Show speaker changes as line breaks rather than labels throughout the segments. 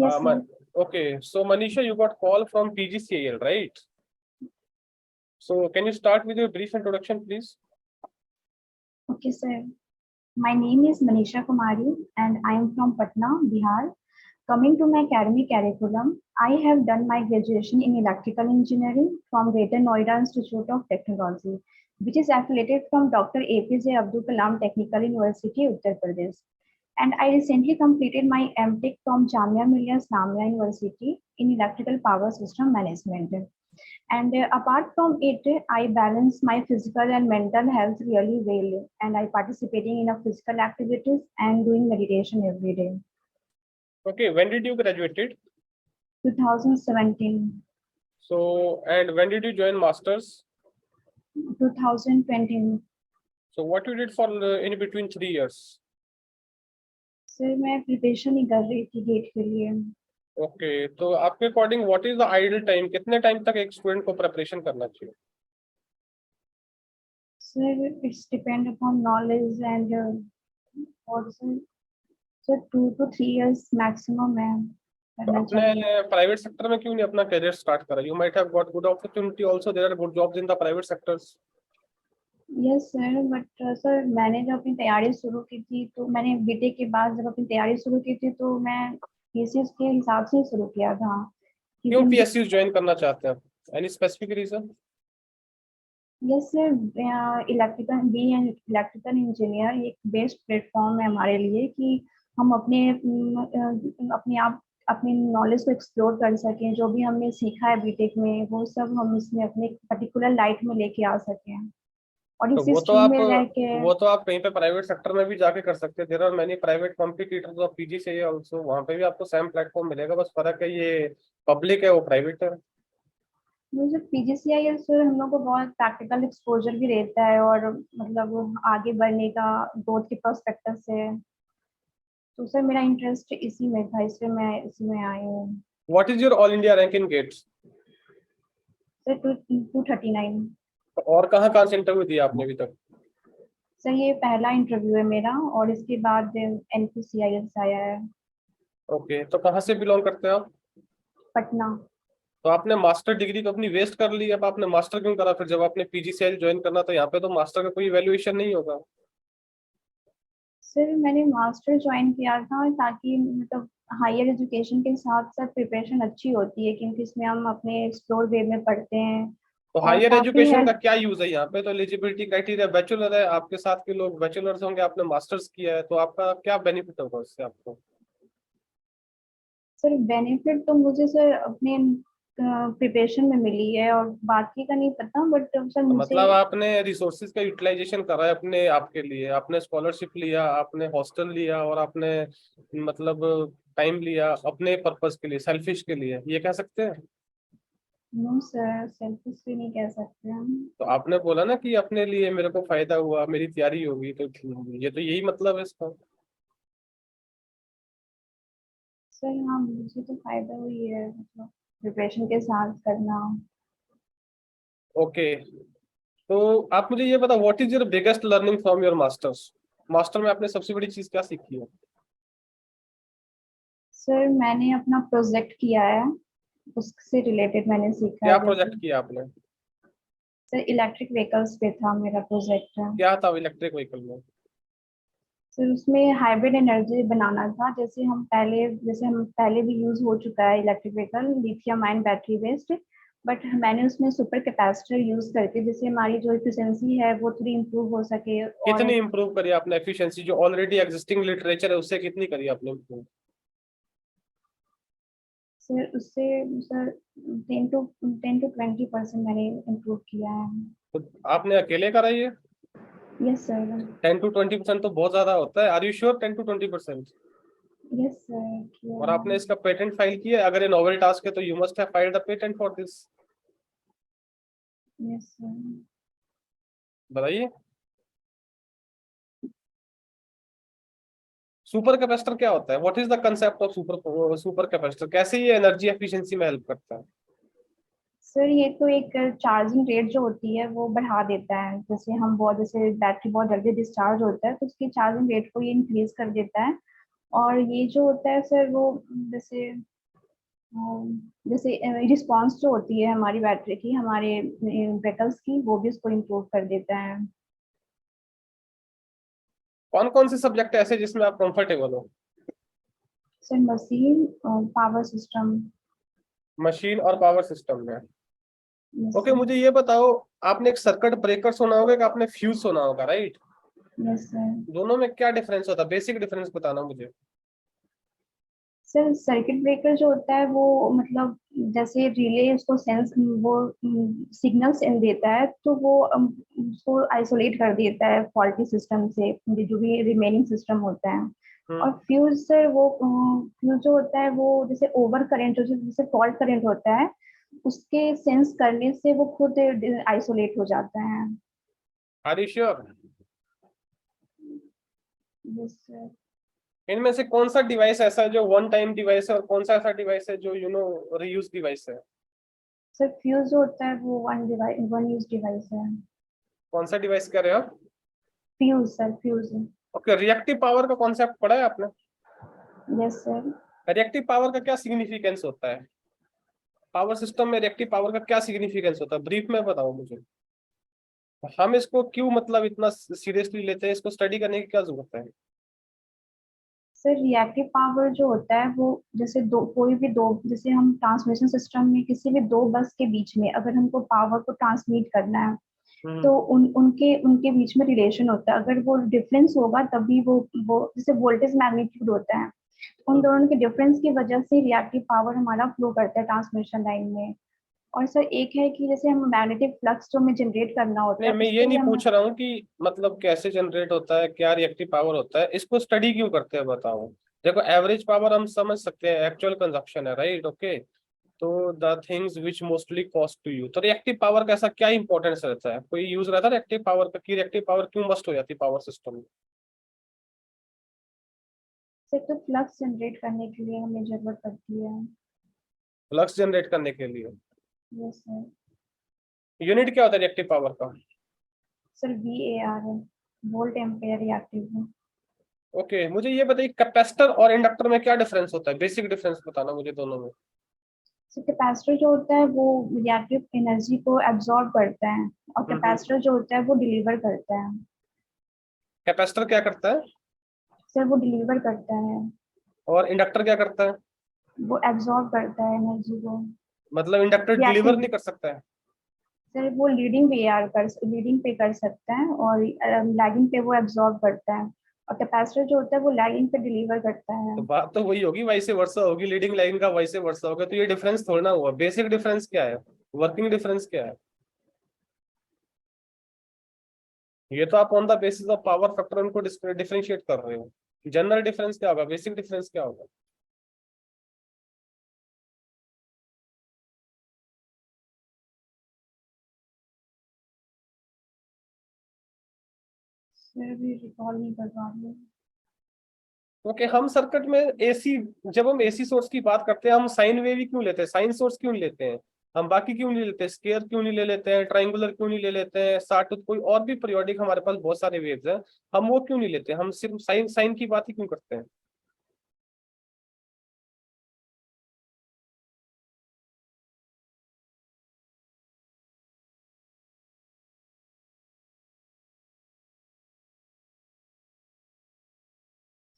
Yes, sir.
Okay, so Manisha, you got call from PGCIL, right? So can you start with your brief introduction, please?
Okay, sir. My name is Manisha Kumari and I am from Patna, Bihar. Coming to my academic curriculum, I have done my graduation in electrical engineering from Greater Noida Institute of Technology, which is affiliated from Dr. APJ Abdul Kalam Technical University, Uttar Pradesh. And I recently completed my MTech from Jamia Millia Islamia University in electrical power system management. And apart from it, I balance my physical and mental health really well. And I participating in a physical activities and doing meditation every day.
Okay, when did you graduated?
2017,
So, and when did you join masters?
2020.
So what you did for in between 3 years?
Sir मैं preparation ही कर रही थी gate के लिए.
Okay, तो आपके according what is the ideal time, कितने time तक एक स्टूडेंट को प्रिपरेशन करना चाहिए?
Sir it's depend upon knowledge and also sir 2 to 3 years maximum है करना चाहिए.
आपने प्राइवेट सेक्टर में क्यों नहीं अपना करियर स्टार्ट करा? You might have got good opportunity also, there are good jobs in the private sectors.
Yes sir, but sir मैंने जब अपनी तैयारी शुरू की थी तो मैंने बीटेक के बाद जब अपनी तैयारी शुरू की थी तो मैं पीसीएस के हिसाब से शुरू किया था.
क्यों पीएसयू ज्वाइन करना चाहते हैं आप? Any specific reason?
Yes sir, electrical B and electrical engineer एक बेस्ट प्लेटफॉर्म है हमारे लिए कि हम अपने आप अपनी नॉलेज को एक्सप्लोर कर सकें. जो भी हमने सीखा है बीटेक में वो सब हम इसमें अपने पर्टिकुलर लाइट में लेके आ सकें और
तो
इसी स्ट्रीम में रह के.
वो तो आप कहीं पे प्राइवेट सेक्टर में भी जाके कर सकते हैं. There are many private competitors of PGCA also, वहां पे भी आपको सेम प्लेटफॉर्म मिलेगा. बस फर्क है ये पब्लिक है, वो प्राइवेट है.
मुझे पीजीसीआई सर हम लोग को बहुत प्रैक्टिकल एक्सपोजर भी रहता है और मतलब आगे बढ़ने का ग्रोथ के पर्सपेक्टिव से. तो सर मेरा इंटरेस्ट इसी में था, इसलिए मैं इसी में आई हूँ.
What is your all India rank in GATEs?
Sir 239.
और कहाँ से इंटरव्यू दिया आपने अभी तक?
सर ये पहला इंटरव्यू है मेरा और इसके बाद एनपीसीआईएस आया है.
ओके, तो कहाँ से बिलोंग करते हैं आप?
पटना.
तो आपने मास्टर डिग्री तो अपनी वेस्ट कर ली, अब आपने मास्टर क्यों करा? फिर जब आपने पीजीसीएल ज्वाइन करना था यहाँ पे तो मास्टर का कोई वैल्यूएशन नहीं होगा.
सर मैंने मास्टर ज्वाइन किया था ताकि मतलब हायर एजुकेशन के साथ साथ प्रिपरेशन अच्छी होती है क्योंकि इसमें हम अपने एक्सप्लोर वे में पढ़ते हैं.
तो
और
हायर
काफी
एजुकेशन का
हेल्प.
क्या यूज है यहाँ पे? तो एलिजिबिलिटी क्राइटेरिया बैचलर है, आपके साथ के लोग बैचलर्स होंगे, आपने मास्टर्स किया है, तो आपका क्या बेनिफिट होगा उससे आपको?
सर बेनिफिट तो मुझे सर अपने प्रिपरेशन में मिली है और बाकी का नहीं पता, बट सर
तो
मुझे.
मतलब आपने रिसोर्सेज का यूटिलाइजेशन करा है अपने आपके लिए, आपने स्कॉलरशिप लिया, आपने हॉस्टल लिया और आपने मतलब टाइम लिया अपने पर्पस के लिए, सेल्फिश के लिए, ये कह सकते हैं?
नो सर, सेल्फिश भी नहीं कह सकते हम.
तो आपने बोला ना कि अपने लिए मेरे को फायदा हुआ, मेरी तैयारी होगी, तो ये तो यही मतलब है इसका.
सर हाँ, मुझे तो फायदा हुई है मतलब प्रिपरेशन के साथ करना.
ओके, तो आप मुझे ये बताओ, what is your biggest learning from your masters? Master में आपने सबसे बड़ी चीज क्या सीखी है?
सर मैंने अपना प्रोजेक्ट किया है, उससे रिलेटेड मैंने सीखा
क्या
है.
प्रोजेक्ट
जैसे
किया आपने?
सर इलेक्ट्रिक व्हीकल्स पे था मेरा प्रोजेक्ट.
क्या था इलेक्ट्रिक व्हीकल में?
सर उसमें हाइब्रिड एनर्जी बनाना था. जैसे हम पहले भी यूज हो चुका है electric vehicle lithium ion battery based, but मैंने उसमें सुपर कैपेसिटर यूज करके जैसे हमारी जो एफिशिएंसी है वो थोड़ी इम्प्रूव हो सके. और
कितनी इंप्रूव करी आपने एफिशिएंसी? जो ऑलरेडी एग्जिस्टिंग लिटरेचर है उससे कितनी करी आपने improve?
सर उससे सर 10 to 20% मैंने इम्प्रूव किया है.
तो आपने अकेले करा ये?
Yes sir.
10 to 20% तो बहुत ज्यादा होता है. Are you sure 10 to 20%?
Yes sir किया
और आपने
है.
इसका पेटेंट फाइल किया है? अगर ये नोवेल टास्क है तो you must have filed the patent for this.
Yes sir.
बताइए. सुपर कैपेसिटर क्या होता है? What is the concept of super capacitor? कैसे ये एनर्जी एफिशिएंसी में हेल्प करता है?
सर ये तो एक चार्जिंग रेट जो होती है वो बढ़ा देता है. जैसे बैटरी बहुत जल्दी डिस्चार्ज होता है तो उसकी चार्जिंग रेट को ये इंक्रीज कर देता है और ये जो होता है सर वो जैसे जैसे रिस्पॉन्स जो होती है हमारी बैटरी की, हमारे व्हीकल्स की, वो भी उसको इम्प्रूव कर देता है।
कौन कौन से सब्जेक्ट ऐसे जिसमें आप कंफर्टेबल हो?
Sir machine, power system.
Machine और पावर सिस्टम में।
Yes
okay,
sir.
मुझे ये बताओ, आपने एक सर्किट ब्रेकर सुना होगा कि आपने फ्यूज सुना होगा, राइट?
Yes sir.
दोनों में क्या डिफरेंस होता है? बेसिक डिफरेंस बताना मुझे।
सर सर्किट ब्रेकर जो होता है वो मतलब जैसे रिले उसको सेंस वो सिग्नल सेंस देता है, तो वो उसको आइसोलेट कर देता है फॉल्टी सिस्टम से, जो भी रिमेनिंग सिस्टम होता है। और
हम्म।
फ्यूज सर वो फ्यूज जो होता है वो जैसे ओवर करंट, जैसे फॉल्ट करंट होता है, उसके सेंस करने से वो खुद आइसोलेट हो जाता है।
Are you sure?
Yes sir.
इनमें से कौन सा डिवाइस ऐसा है जो वन टाइम डिवाइस है और कौन सा ऐसा डिवाइस है जो रीयूज डिवाइस है?
सर फ्यूज जो होता है वो वन यूज डिवाइस है।
कौन सा डिवाइस कह रहे हो आप?
Fuse sir, fuse.
Okay, reactive power का कॉन्सेप्ट पढ़ा है आपने?
Yes sir.
रिएक्टिव पावर का क्या सिग्निफिकेंस होता है? पावर सिस्टम में रिएक्टिव पावर का क्या सिग्निफिकेंस होता है, ब्रीफ में बताओ मुझे। हम इसको क्यों मतलब इतना सीरियसली लेते हैं, इसको स्टडी करने की क्या जरूरत है?
सर रिएक्टिव पावर जो होता है वो जैसे दो कोई भी दो, जैसे हम ट्रांसमिशन सिस्टम में किसी भी दो बस के बीच में अगर हमको पावर को ट्रांसमिट करना है,
हम्म।
तो उनके उनके बीच में रिलेशन होता है। अगर वो डिफरेंस होगा तभी वो जैसे वोल्टेज मैग्नीट्यूड होता है, उन
हम्म।
दोनों के डिफरेंस की वजह से रिएक्टिव पावर हमारा फ्लो करता है ट्रांसमिशन लाइन में। और सर एक है कि जैसे हम मैग्नेटिक फ्लक्स जो हमें जनरेट करना होता
नहीं,
है
मैं ये
उसके लिए
नहीं
हम।
पूछ रहा हूँ कि मतलब कैसे जनरेट होता है, क्या रिएक्टिव पावर होता है, इसको स्टडी क्यों करते हैं बताओ। देखो, एवरेज पावर हम समझ सकते हैं, एक्चुअल कंजप्शन है, राइट? ओके। तो the things which mostly cost to you, तो रिएक्टिव पावर का ऐसा क्या इंपॉर्टेंस रहता है? कोई यूज रहता है रिएक्टिव पावर का कि रिएक्टिव पावर क्यों मस्ट हो जाती है पावर सिस्टम में?
सर तो फ्लक्स जनरेट करने के लिए हमें जरूरत पड़ती है।
फ्लक्स जनरेट करने के लिए।
Yes sir.
यूनिट क्या होता है रिएक्टिव पावर का?
सर VAR है, वोल्ट एम्पेयर रिएक्टिव है।
ओके, मुझे ये बताइए, कैपेसिटर और इंडक्टर में क्या डिफरेंस होता है? बेसिक डिफरेंस बताना मुझे दोनों में।
सो कैपेसिटर जो होता है वो रिएक्टिव एनर्जी को एब्जॉर्ब करता है, और
हम्म।
कैपेसिटर जो होता है वो डिलीवर करता है।
कैपेसिटर क्या करता है?
सर वो डिलीवर करता है,
और इंडक्टर क्या करता है?
वो एब्जॉर्ब करता है एनर्जी को।
मतलब इंडक्टर डिलीवर
रिएक्टिव
नहीं कर सकता है?
सर वो लीडिंग पे कर सकता है, और लैगिंग पे वो एब्जॉर्ब करता है। और कैपेसिटर जो होता है वो लैगिंग पे डिलीवर करता है।
तो बात तो वही होगी, वाइस वर्सा होगी, लीडिंग लाइन का वाइस वर्सा होगा, तो ये डिफरेंस थोड़ा ना हुआ। बेसिक डिफरेंस क्या है? वर्किंग डिफरेंस क्या है? ये तो आप on the basis of power factor उनको डिफरेंशिएट कर रहे हो। जनरल डिफरेंस क्या होगा, बेसिक डिफरेंस क्या होगा?
सर भी रिकॉल नहीं कर पा रही हूँ।
ओके, हम सर्किट में एसी, जब हम एसी सोर्स की बात करते हैं, हम साइन वेव ही क्यों लेते हैं? साइन सोर्स क्यों नहीं लेते हैं? हम बाकी क्यों नहीं लेते? स्केयर क्यों नहीं ले लेते हैं? ट्राइंगुलर क्यों नहीं ले लेते हैं? साटूथ, कोई और भी पीरियोडिक हमारे पास बहुत सारे वेव्स हैं, हम वो क्यों नहीं लेते? हम सिर्फ साइन साइन की बात ही क्यों करते हैं?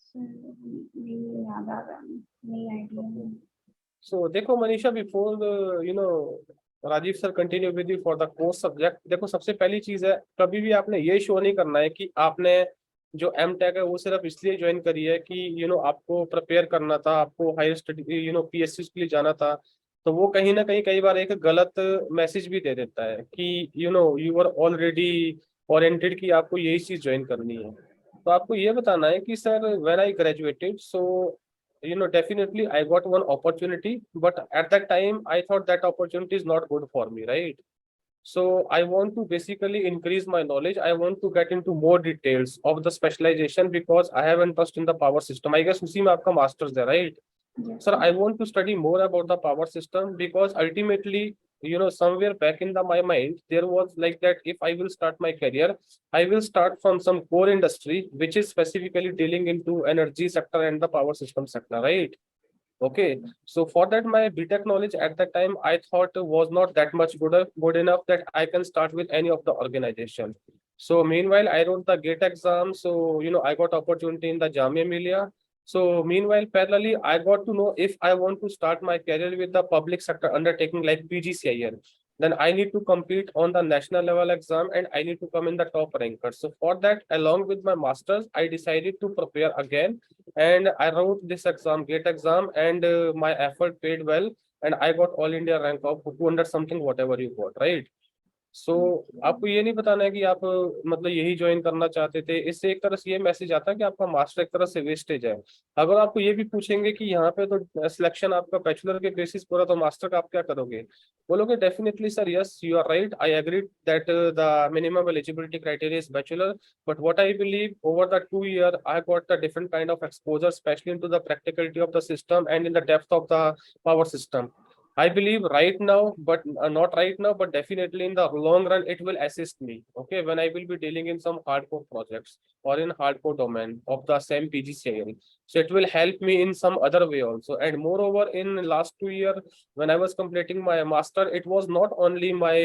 सर नहीं याद आ रहा, नहीं आइडिया है।
सो देखो Manisha, before Rajeev sir continue with you for the course subject, देखो सबसे पहली चीज है, कभी भी आपने ये शो नहीं करना है कि आपने जो एम टेक है वो सिर्फ इसलिए ज्वाइन करी है कि आपको प्रिपेयर करना था, आपको हायर स्टडी पीएससी के लिए जाना था। तो वो कहीं ना कहीं कई बार एक गलत मैसेज भी दे देता है कि यू आर ऑलरेडी ओरिएंटेड कि आपको यही चीज ज्वाइन करनी है। तो आपको ये बताना है कि sir, when I graduated, so definitely I got one opportunity, but at that time I thought that opportunity is not good for me, right? So I want to basically increase my knowledge, I want to get into more details of the specialization because I have interest in the power system. I guess उसी में आपका masters है, right?
Yes
Sir,
sir.
I want to study more about the power system because ultimately somewhere back in my mind, there was like that if I will start my career, I will start from some core industry, which is specifically dealing into energy sector and the power system sector, right? Okay, so for that, my BTech knowledge at that time I thought was not that much good enough that I can start with any of the organization. So meanwhile, I wrote the GATE exam. So I got opportunity in the Jamia Millia. So meanwhile, parallelly, I got to know if I want to start my career with the public sector undertaking like PGCIL, then I need to compete on the national level exam and I need to come in the top ranker. So for that, along with my masters, I decided to prepare again and I wrote this exam, GATE exam, and my effort paid well, and I got all India rank of 200 something, whatever you got, right? सो आपको ये नहीं बताना है कि आप मतलब यही join करना चाहते थे। इससे एक तरह से ये मैसेज आता है कि आपका मास्टर एक तरह से वेस्टेज है। अगर आपको ये भी पूछेंगे कि यहाँ पे तो सिलेक्शन आपका बैचलर के बेसिस पर है, तो मास्टर का आप क्या करोगे? बोलोगे definitely sir, yes you are right, I agree that the minimum eligibility criteria is bachelor, but what I believe over the 2 year I got a different kind of exposure, especially into the practicality of the system and in the depth of the power system. I believe right now, but not right now, but definitely in the long run, it will assist me. Okay, when I will be dealing in some hardcore projects or in hardcore domain of the same PGCIL, so it will help me in some other way also. And moreover, in last 2 year, when I was completing my master, it was not only my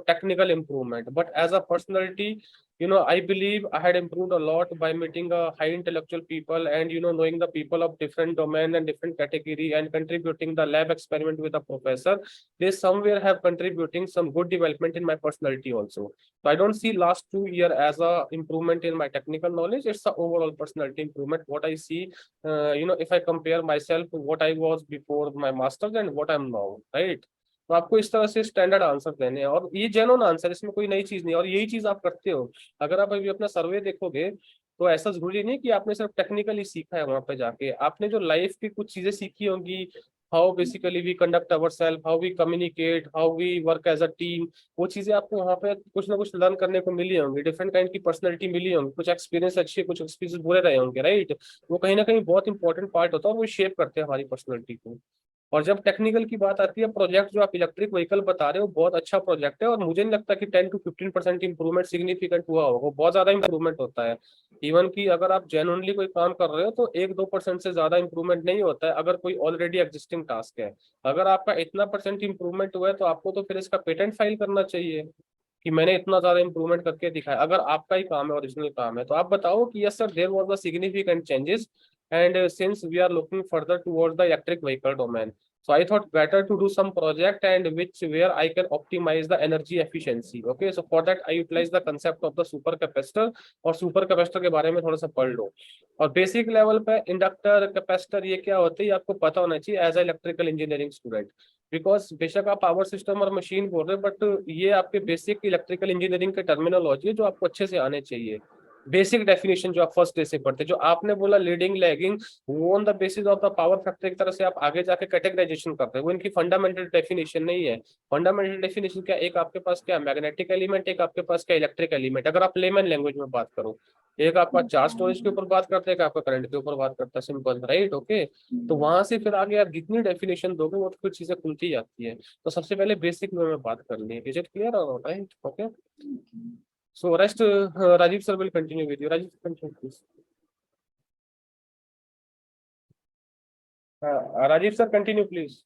technical improvement, but as a personality, I believe I had improved a lot by meeting a high intellectual people and knowing the people of different domain and different category and contributing the lab experiment with a professor. They somewhere have contributing some good development in my personality also. So I don't see last 2 year as a improvement in my technical knowledge. It's the overall personality improvement. What I see, if I compare myself to what I was before my master's and what I'm now, right? तो आपको इस तरह से standard answer देने हैं और ये genuine answer, इसमें कोई नई चीज नहीं है और यही चीज आप करते हो। अगर आप अभी अपना सर्वे देखोगे तो ऐसा जरूरी नहीं कि आपने सिर्फ टेक्निकली सीखा है, वहां पे जाके आपने जो लाइफ की कुछ चीजें सीखी होंगी, how basically we conduct our self, how we communicate, how we work as a team, वो चीजें आपको वहां पे कुछ ना कुछ लर्न करने को मिली होंगी, डिफरेंट काइंड की पर्सनैलिटी मिली होंगी, कुछ एक्सपीरियंस अच्छे कुछ एक्सपीरियंस बुरे रहे होंगे, राइट? वो कहीं ना कहीं बहुत इंपॉर्टेंट पार्ट होता है और वो शेप करते हैं हमारी पर्सनैलिटी को। और जब टेक्निकल की बात आती है, प्रोजेक्ट जो आप इलेक्ट्रिक व्हीकल बता रहे हो बहुत अच्छा प्रोजेक्ट है और मुझे नहीं लगता कि 10 to 15% इंप्रूवमेंट सिग्निफिकेंट हुआ होगा, बहुत ज्यादा इंप्रूवमेंट होता है। इवन कि अगर आप जेन्युइनली कोई काम कर रहे हो तो 1-2% से ज्यादा इंप्रूवमेंट नहीं होता है अगर कोई ऑलरेडी एग्जिस्टिंग टास्क है। अगर आपका इतना परसेंट इंप्रूवमेंट हुआ है तो आपको तो फिर इसका पेटेंट फाइल करना चाहिए कि मैंने इतना ज्यादा इंप्रूवमेंट करके दिखाया। अगर आपका ही काम है, ओरिजिनल काम है, तो आप बताओ कि yes sir there was the significant changes and since we are looking further towards the electric vehicle domain, so I thought better to do some project and which where I can optimize the energy efficiency. Okay, so for that I utilize the concept of the super capacitor और super capacitor के बारे में थोड़ा सा पढ़ लो। और basic level पे इंडक्टर कैपेसिटर ये क्या होते हैं ये आपको पता होना चाहिए as a electrical engineering student. Because बेशक आप पावर सिस्टम और मशीन बोल रहे हैं बट ये आपके बेसिक इलेक्ट्रिकल इंजीनियरिंग के टर्मिनोलॉजी है जो आपको अच्छे से आने चाहिए। बेसिक डेफिनेशन जो आप फर्स्ट डे से पढ़ते, जो आपने बोला लीडिंग लैगिंग, वो on the basis of the power factor एक तरह से आप आगे जाके कैटेगराइजेशन करते हैं, वो इनकी फंडामेंटल डेफिनेशन नहीं है। फंडामेंटल डेफिनेशन क्या, एक आपके पास क्या मैग्नेटिक एलिमेंट, एक आपके पास क्या इलेक्ट्रिक एलिमेंट, अगर आप लेमन लैंग्वेज में बात करो। एक आपका चार्ज स्टोरेज के ऊपर बात करते हैं, एक आपका करंट के ऊपर बात करता है, सिंपल, राइट? ओके, तो वहां से फिर आगे आप जितनी डेफिनेशन दोगे वो कुछ चीजें खुलती जाती है। तो सबसे पहले बेसिक में बात कर ली, is it clear? Right, okay. So rest, Rajiv sir will continue with you. Rajiv, continue please. Rajiv sir, continue please.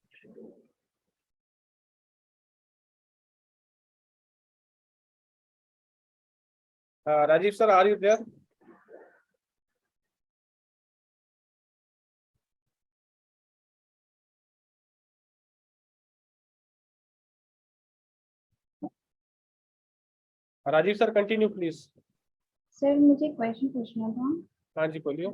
Rajiv sir, are you there? Rajiv sir, continue please.
Sir मुझे question पूछना था।
हाँ जी बोलिए।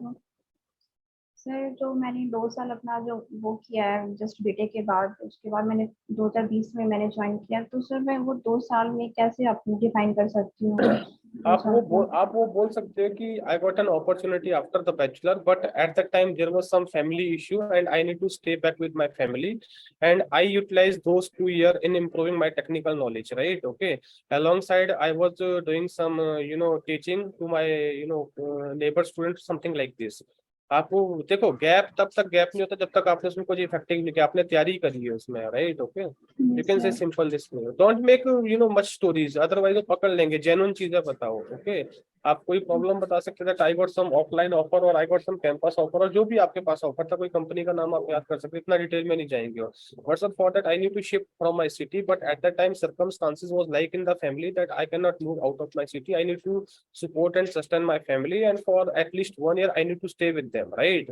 Sir जो मैंने 2 साल अपना जो वो किया है जस्ट बीटेक के बाद, उसके बाद मैंने 2020 में मैंने ज्वाइन किया, तो सर मैं वो 2 साल में कैसे अपनी डिफाइन कर सकती हूँ?
आप वो बोल सकते हो कि I got an opportunity after the bachelor, but at that time there was some family issue and I need to stay back with my family, and I utilized those 2 years in improving my technical knowledge, right? Okay, alongside I was doing some teaching to my neighbor students, something like this. आपको देखो gap तब तक gap नहीं होता जब तक आपने उसमें कुछ इफेक्टिव नहीं किया, आपने तैयारी करी है उसमें, right? Okay, you
Yes,
can say
sir.
Simple this, don't make much stories, otherwise वो पकड़ लेंगे। जेन्युइन चीजें बताओ, ओके? आप कोई प्रॉब्लम बता सकते थे, I got some offline offer और I got some campus offer, और जो भी आपके पास ऑफर था, कोई कंपनी का नाम आप याद कर सकते, इतना डिटेल में नहीं जाएंगे। WhatsApp for that I need to shift from my city, but at that time circumstances was like in the family that I cannot move out of my city. I need to support and sustain my family, and for at least 1 year I need to stay with them, right?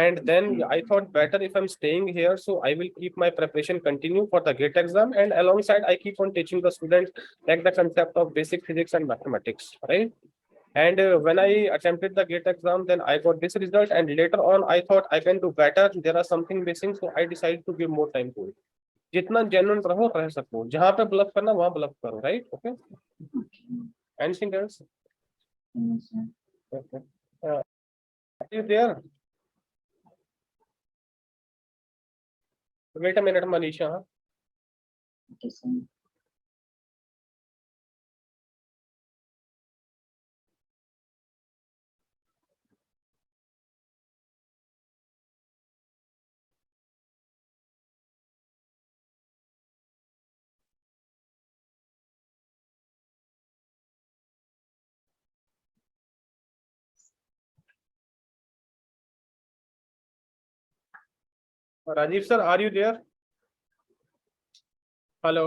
And then I thought better if I'm staying here, so I will keep my preparation continue for the GATE exam, and alongside I keep on teaching the students like the concept of basic physics and mathematics, right? And when I attempted the GATE exam, then I got this result, and later on I thought I can do better, there are something missing, so I decided to give more time to it. जितना genuine रहो रह सको, जहां पे bulb करना वहां bluff करो, right? Okay,
Okay.
Anything else?
Yes, sir.
Okay, you there? Wait a minute Manisha.
Okay, sir.
Rajiv sir, are you there? Hello?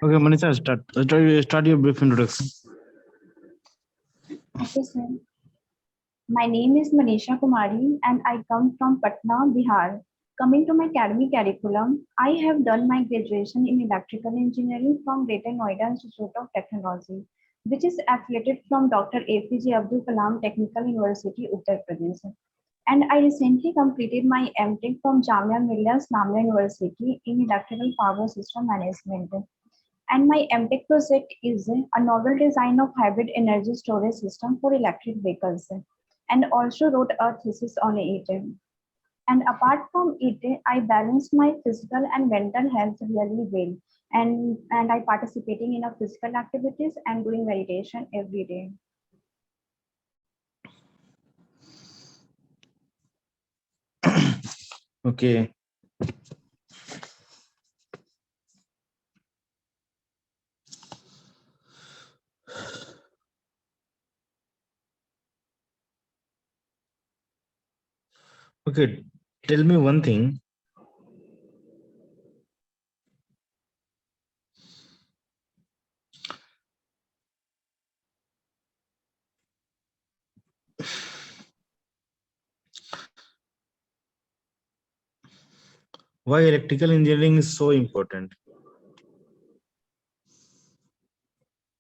Okay, Manisha, start your brief introduction.
Okay, sir. My name is Manisha Kumari and I come from Patna, Bihar. Coming to my academic curriculum, I have done my graduation in electrical engineering from Greater Noida Institute of Technology. which is affiliated from Dr. APJ Abdul Kalam Technical University, Uttar Pradesh. And I recently completed my MTech from Jamia Millia Islamia University in Electrical Power System Management. And my MTech project is a novel design of hybrid energy storage system for electric vehicles, and also wrote a thesis on it. And apart from it, I balanced my physical and mental health really well. And I participating in a physical activities and doing meditation every day.
Okay. Okay. Tell me one thing. Why electrical engineering is so important?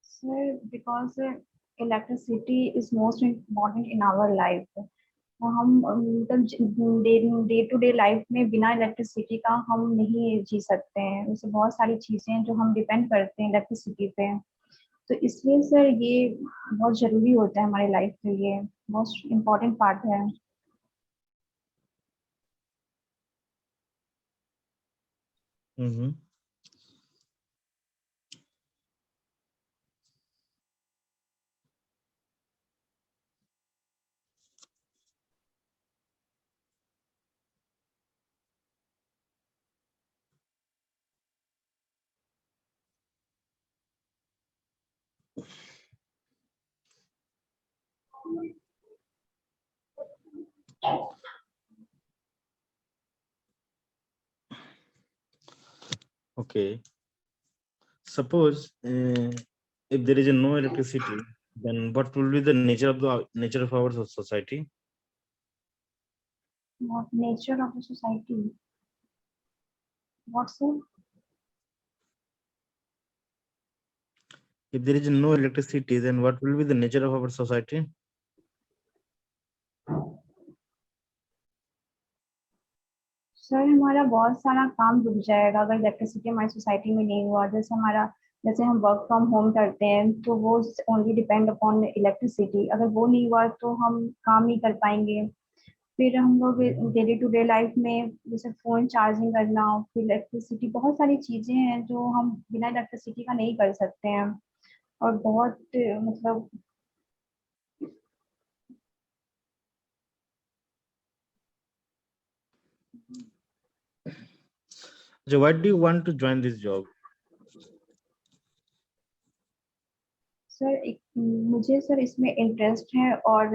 Sir, because electricity is most important in our life. हम मतलब day to day life में बिना electricity का हम नहीं जी सकते हैं। उससे बहुत सारी चीजें हैं जो हम डिपेंड करते हैं इलेक्ट्रिसिटी पे। तो इसलिए सर ये बहुत जरूरी होता है हमारी लाइफ के लिए, मोस्ट इम्पोर्टेंट पार्ट है।
Mm-hmm. Okay. Suppose if there is no electricity, then what will be the nature of our society?
What nature of a society? What sir?
If there is no electricity, then what will be the nature of our society?
Sir हमारा बहुत सारा काम रुक जाएगा अगर electricity हमारी society में नहीं हुआ। जैसे हम वर्क फ्रॉम होम करते हैं तो वो ओनली डिपेंड अपॉन इलेक्ट्रिसिटी। अगर वो नहीं हुआ तो हम काम नहीं कर पाएंगे। फिर हम लोग डेली टू डे लाइफ में जैसे फोन चार्जिंग करना, फिर इलेक्ट्रिसिटी, बहुत सारी चीजें हैं जो हम बिना इलेक्ट्रिसिटी का नहीं कर सकते हैं। और बहुत मतलब
So why do you want to join this job?
मुझे सर इसमें इंटरेस्ट है। और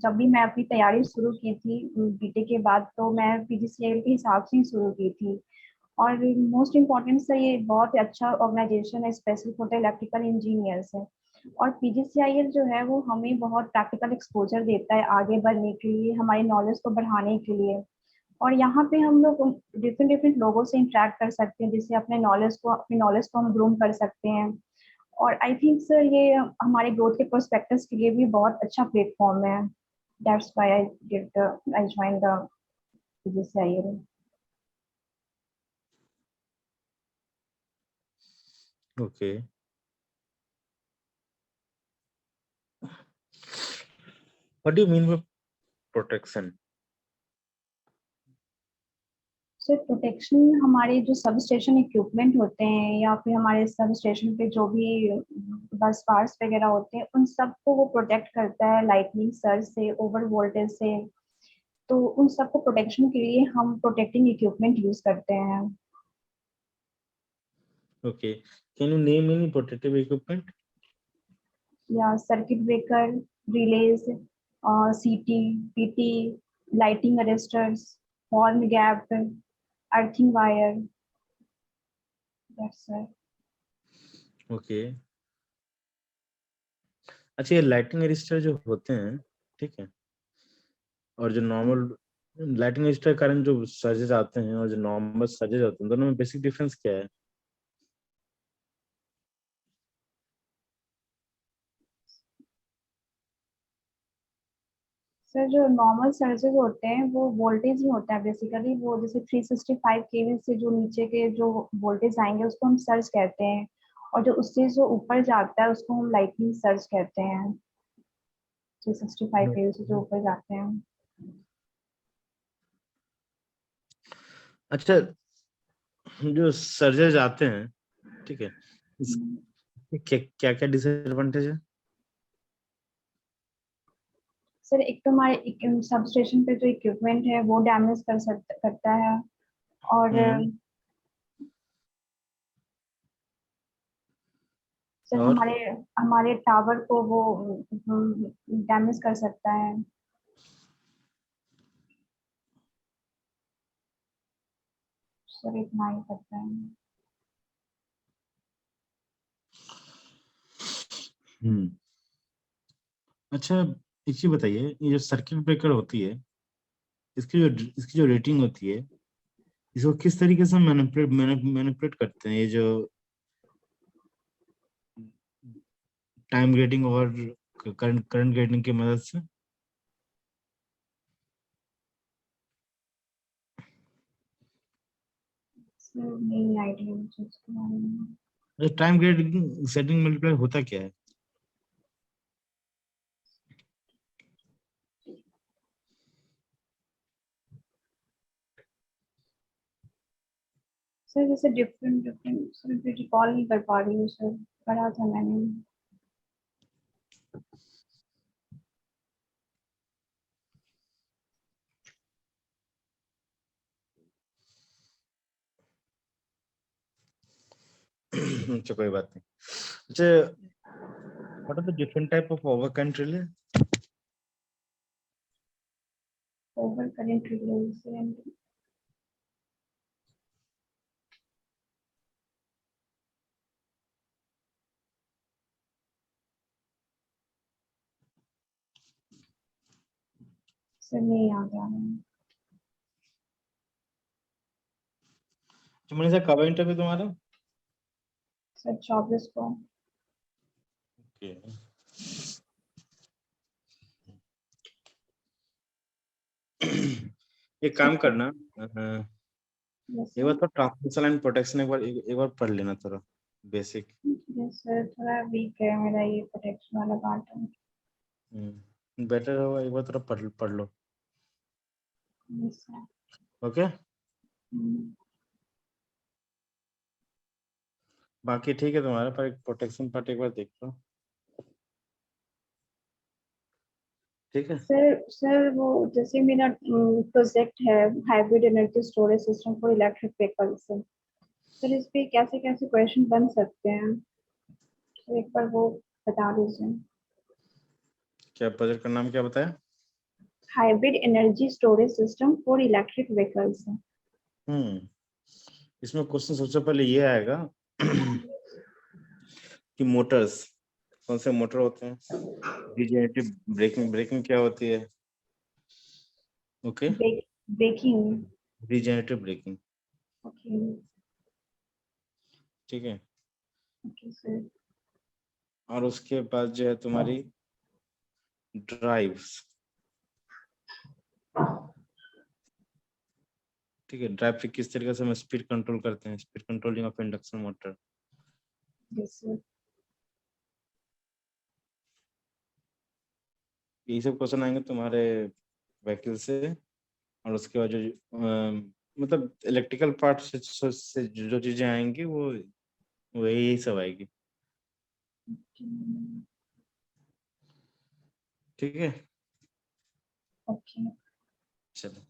जब भी मैं अपनी तैयारी शुरू की थी बीटेक के बाद, तो मैं पीजीसीएल के हिसाब से ही शुरू की थी। और मोस्ट इम्पॉर्टेंट सर ये बहुत अच्छा ऑर्गेनाइजेशन है, special for the electrical engineers है। और पीजीसीआईएल जो है वो हमें बहुत प्रैक्टिकल एक्सपोजर देता है आगे बढ़ने के लिए, हमारी नॉलेज को बढ़ाने के लिए। और यहाँ पे हम लोग डिफरेंट डिफरेंट लोगों से इंटरेक्ट कर सकते हैं, जिससे अपनी नॉलेज को हम ग्रूम कर सकते हैं। और आई थिंक सर ये हमारे ग्रोथ के प्रोस्पेक्टस के लिए भी बहुत अच्छा प्लेटफॉर्म है। That's why I join the PGCIL.
Okay. What do you mean by protection?
Sir protection हमारे जो सब स्टेशन इक्विपमेंट होते हैं या फिर हमारे सब स्टेशन पे जो भी बस पार्ट्स वगैरह होते हैं, उन सबको वो प्रोटेक्ट करता है लाइटनिंग सर्ज से, ओवर वोल्टेज से। तो उन सबको प्रोटेक्शन के लिए हम प्रोटेक्टिंग इक्विपमेंट यूज करते हैं।
Okay. Can you name any protective equipment?
या सर्किट ब्रेकर, रिलेज, सीटी, PT, lighting arresters, horn gap, earthing wire. That's it.
Okay. अच्छा, ये लाइटिंग रजिस्टर जो होते हैं, ठीक है, और जो नॉर्मल लाइटिंग रजिस्टर के कारण जो सर्जेस आते हैं और जो नॉर्मल सर्जेस आते हैं, दोनों में बेसिक डिफरेंस क्या है?
सर जो नॉर्मल सर्जेस होते हैं वो वोल्टेज ही होता है बेसिकली, वो जैसे 365 केवी से जो नीचे के जो वोल्टेज आएंगे उसको हम सर्ज कहते हैं, और जो उससे जो ऊपर जाता है उसको हम लाइटनिंग सर्ज कहते हैं। 365 केवी से जो ऊपर जाते हैं।
अच्छा, जो सर्जर आते हैं, ठीक है, इसके क्या क्या डिसएडवांटेज है?
सर एक तो हमारे सब स्टेशन पे जो इक्विपमेंट है वो डैमेज करता है, और सर
और
हमारे हमारे टावर को वो डैमेज कर सकता है। सर इतना ही करता है।
अच्छा, एक चीज बताइए, ये जो सर्किट ब्रेकर होती है, इसकी जो रेटिंग होती है, इसको किस तरीके से मैनिपुलेट करते हैं, ये जो टाइम ग्रेडिंग और करंट ग्रेडिंग की मदद से?
सर नहीं आइडिया मुझे इसके बारे में।
टाइम ग्रेडिंग सेटिंग मल्टीप्लाई होता क्या है?
सर जैसे डिफरेंट डिफरेंट सर भी रिकॉल नहीं कर पा रही हूँ सर, पढ़ा था मैंने।
अच्छा, कोई बात नहीं। अच्छा, what are the different type of over current relay?
Over current relay से सर नहीं याद आ रहा है।
तो मनीषा, कब इंटरव्यू तुम्हारा?
सर 24 को।
एक काम करना,
यस
एक बार
सर।
तो ट्रांसमिशन एंड प्रोटेक्शन एक बार पढ़ लेना थोड़ा बेसिक।
यस सर, थोड़ा वीक है मेरा ये प्रोटेक्शन वाला पार्ट।
बेटर होगा एक बार थोड़ा पढ़ लो।
Yes sir.
ओके, बाकी ठीक है तुम्हारा, पर एक प्रोटेक्शन पार्ट एक बार देख लो, ठीक है?
सर वो जैसे मेरा प्रोजेक्ट है hybrid energy storage system for electric vehicle से, सर इस पे कैसे कैसे क्वेश्चन बन सकते हैं, तो एक बार वो बता दीजिए।
क्या प्रोजेक्ट का नाम क्या बताया?
Hybrid energy storage system for electric vehicles.
इसमें क्वेश्चन सबसे पहले ये आएगा कि मोटर्स, कौन से मोटर होते हैं, रिजेनरेटिव ब्रेकिंग, ब्रेकिंग क्या होती है, okay,
baking.
Regenerative braking,
okay.
ठीक है।
Okay sir.
और उसके बाद जो है तुम्हारी ड्राइव्स, ठीक है, ड्राइव पे किस तरीके से हम स्पीड कंट्रोल करते हैं, speed controlling of induction motor.
Yes sir.
यही सब क्वेश्चन आएंगे तुम्हारे व्हीकल से। और उसके बाद जो मतलब इलेक्ट्रिकल पार्ट से जो चीजें आएंगी वो यही सब आएगी, ठीक है?
ओके।
चलो।